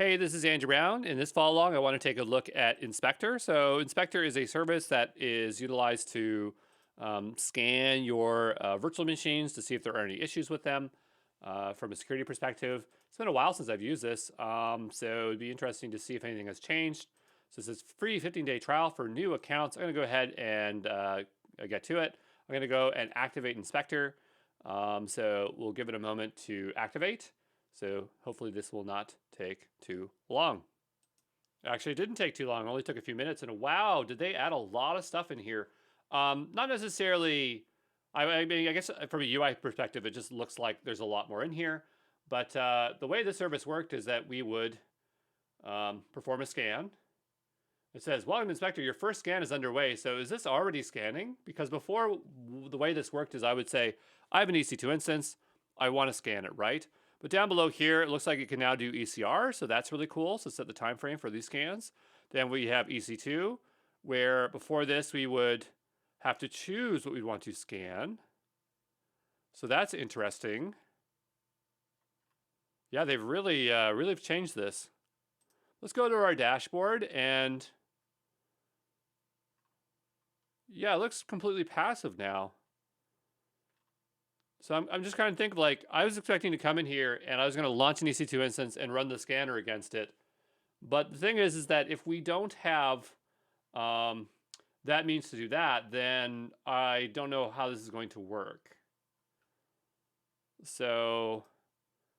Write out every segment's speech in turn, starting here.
Hey, this is Andrew Brown. In this follow along, I want to take a look at Inspector. So, Inspector is a service that is utilized to scan your virtual machines to see if there are any issues with them from a security perspective. It's been a while since I've used this, so it'd be interesting to see if anything has changed. So, this is free 15-day trial for new accounts. I'm going to go ahead and get to it. I'm going to go and activate Inspector. So, we'll give it a moment to activate. So hopefully this will not take too long. Actually, it didn't take too long. It only took a few minutes. And wow, did they add a lot of stuff in here? Not necessarily. I mean, I guess from a UI perspective, it just looks like there's a lot more in here. But the way this service worked is that we would perform a scan. It says, "Welcome, Inspector. Your first scan is underway." So is this already scanning? Because before, the way this worked is I would say, I have an EC2 instance. I want to scan it, right? But down below here, it looks like it can now do ECR, so that's really cool. So set the time frame for these scans. Then we have EC2, where before this we would have to choose what we want to scan. So that's interesting. Yeah, they've really changed this. Let's go to our dashboard, and yeah, it looks completely passive now. So I'm just kind of thinking, like, I was expecting to come in here and I was going to launch an EC2 instance and run the scanner against it. But the thing is that if we don't have that means to do that, then I don't know how this is going to work. So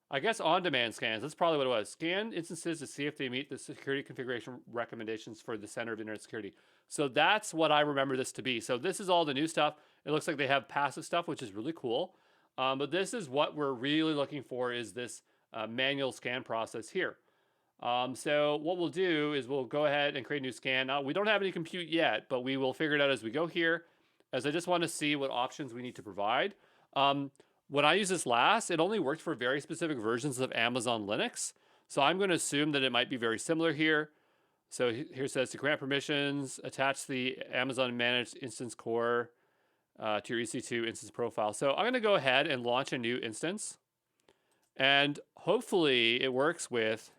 I guess on-demand scans, that's probably what it was. Scan instances to see if they meet the security configuration recommendations for the Center of Internet Security. So that's what I remember this to be. So this is all the new stuff. It looks like they have passive stuff, which is really cool. But this is what we're really looking for, is this manual scan process here. So what we'll do is we'll go ahead and create a new scan. Now, we don't have any compute yet, but we will figure it out as we go here, as I just want to see what options we need to provide. When I used this last, it only worked for very specific versions of Amazon Linux. So I'm going to assume that it might be very similar here. So here it says to grant permissions, attach the Amazon Managed Instance Core to your EC2 instance profile. So I'm going to go ahead and launch a new instance. And hopefully it works with,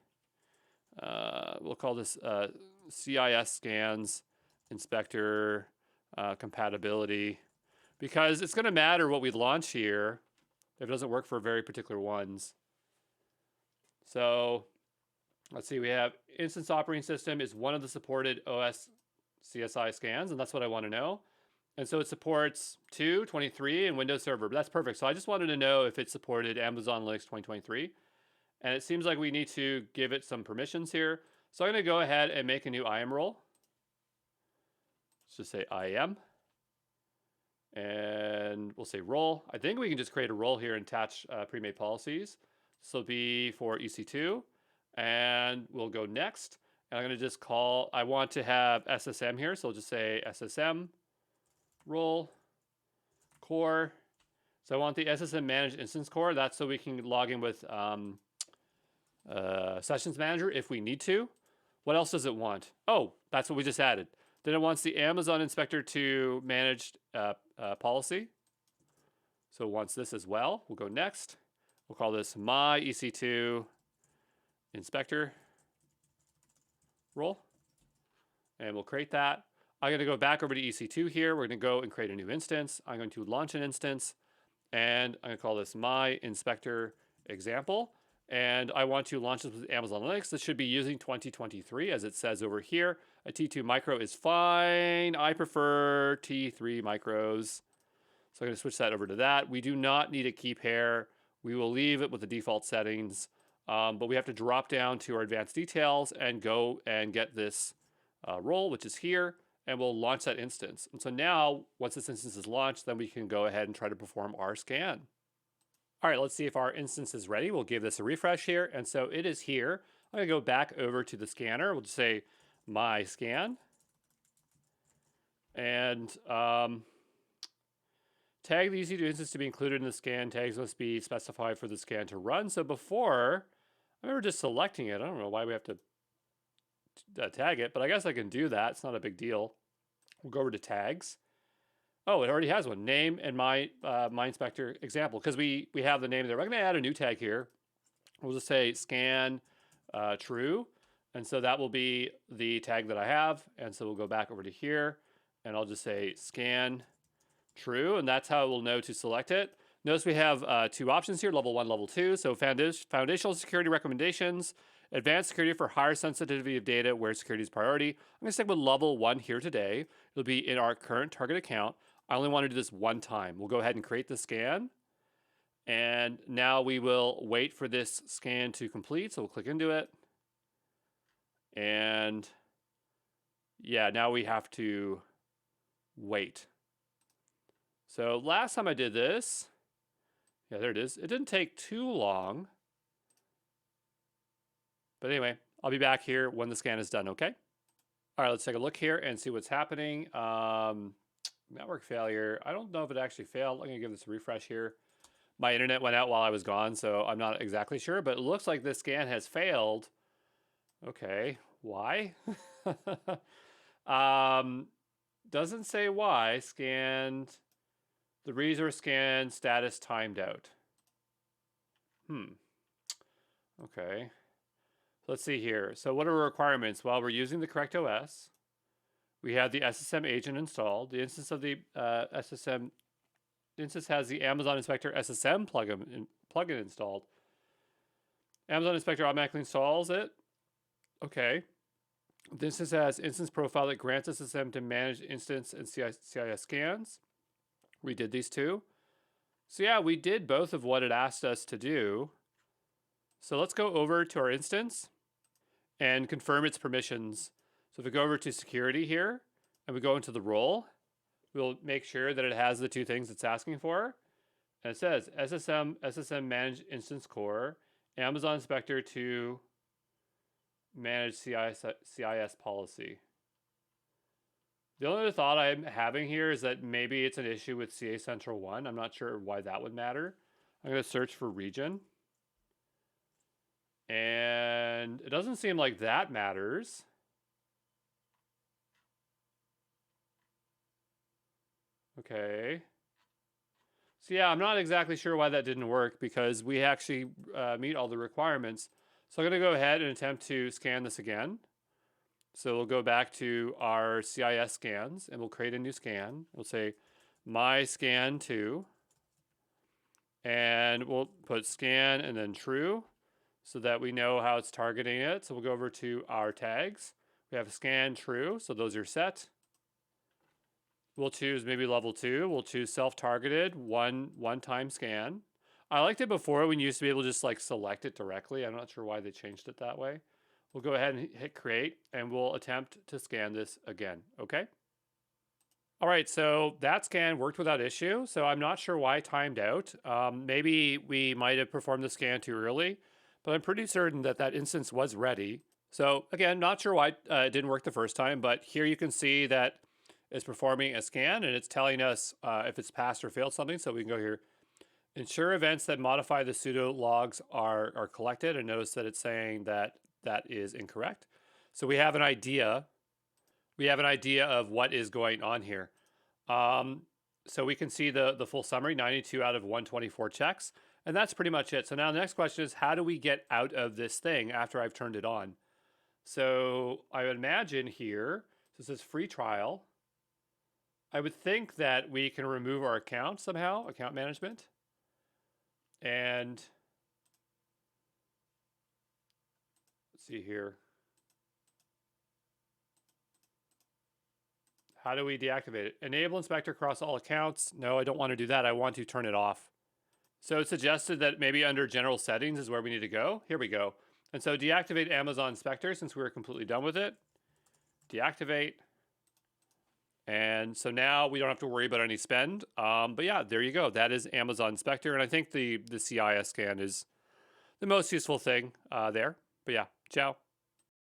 we'll call this CIS scans inspector compatibility, because it's going to matter what we launch here if it doesn't work for very particular ones. So let's see, we have instance operating system is one of the supported OS CSI scans, and that's what I want to know. And so it supports 2, 23, and Windows Server. But that's perfect. So I just wanted to know if it supported Amazon Linux 2023. And it seems like we need to give it some permissions here. So I'm going to go ahead and make a new IAM role. Let's just say IAM. And we'll say role. I think we can just create a role here and attach pre-made policies. This will be for EC2. And we'll go next. And I'm going to just call, I want to have SSM here. So I'll just say SSM role core. So I want the SSM managed instance core. That's so we can log in with sessions manager if we need to. What else does it want? Oh, that's what we just added. Then it wants the Amazon inspector to managed policy. So it wants this as well. We'll go next. We'll call this my EC2 inspector role. And we'll create that. I'm going to go back over to EC2 here. We're going to go and create a new instance. I'm going to launch an instance, and I'm going to call this my inspector example. And I want to launch this with Amazon Linux. This should be using 2023, as it says over here. A T2 micro is fine. I prefer T3 micros. So I'm going to switch that over to that. We do not need a key pair. We will leave it with the default settings. But we have to drop down to our advanced details and go and get this role, which is here. And we'll launch that instance. And so now, once this instance is launched, then we can go ahead and try to perform our scan. All right, let's see if our instance is ready. We'll give this a refresh here. And so it is here. I'm going to go back over to the scanner. We'll just say my scan. And tag the EC2 instance to be included in the scan. Tags must be specified for the scan to run. So before, I remember just selecting it. I don't know why we have to tag it, but I guess I can do that. It's not a big deal. We'll go over to tags. Oh, it already has one. Name and my inspector example, because we have the name there. We're going to add a new tag here. We'll just say scan true. And so that will be the tag that I have. And so we'll go back over to here and I'll just say scan true. And that's how it will know to select it. Notice we have two options here, level 1, level 2. So foundational security recommendations, advanced security for higher sensitivity of data where security is priority. I'm going to stick with level 1 here today. It'll be in our current target account. I only want to do this one time. We'll go ahead and create the scan. And now we will wait for this scan to complete. So we'll click into it. And yeah, now we have to wait. So last time I did this, yeah, there it is. It didn't take too long. But anyway, I'll be back here when the scan is done, okay? All right, let's take a look here and see what's happening. Network failure. I don't know if it actually failed. I'm going to give this a refresh here. My internet went out while I was gone, so I'm not exactly sure. But it looks like this scan has failed. Okay, why? Doesn't say why. Scanned. The resource scan status timed out. Okay. Let's see here. So what are our requirements? Well, we're using the correct OS. We have the SSM agent installed. The instance of the SSM instance has the Amazon Inspector SSM plugin installed. Amazon Inspector automatically installs it. Okay. The instance has instance profile that grants SSM to manage instance and CIS scans. We did these two. So yeah, we did both of what it asked us to do. So let's go over to our instance and confirm its permissions. So if we go over to security here and we go into the role, we'll make sure that it has the two things it's asking for. And it says SSM manage instance core, Amazon Inspector to manage CIS policy. The only other thought I'm having here is that maybe it's an issue with CA Central 1. I'm not sure why that would matter. I'm going to search for region. And it doesn't seem like that matters. Okay. So yeah, I'm not exactly sure why that didn't work because we actually meet all the requirements. So I'm going to go ahead and attempt to scan this again. So we'll go back to our CIS scans and we'll create a new scan. We'll say my scan 2 and we'll put scan and then true so that we know how it's targeting it. So we'll go over to our tags. We have scan true, so those are set. We'll choose maybe level 2. We'll choose self-targeted one-time scan. I liked it before when you used to be able to just like select it directly. I'm not sure why they changed it that way. We'll go ahead and hit create and we'll attempt to scan this again, okay? All right, so that scan worked without issue. So I'm not sure why it timed out. Maybe we might have performed the scan too early, but I'm pretty certain that that instance was ready. So again, not sure why it didn't work the first time, but here you can see that it's performing a scan and it's telling us if it's passed or failed something. So we can go here, ensure events that modify the pseudo logs are collected, and notice that it's saying that that is incorrect. So we have an idea. We have an idea of what is going on here. So we can see the full summary, 92 out of 124 checks. And that's pretty much it. So now the next question is, how do we get out of this thing after I've turned it on? So I would imagine here, so this is free trial. I would think that we can remove our account somehow, account management. And let's see here. How do we deactivate it? Enable inspector across all accounts. No, I don't want to do that. I want to turn it off. So it suggested that maybe under general settings is where we need to go. Here we go. And so deactivate Amazon Inspector since we were completely done with it. Deactivate. And so now we don't have to worry about any spend. But yeah, there you go. That is Amazon Inspector. And I think the CIS scan is the most useful thing there. But yeah, ciao.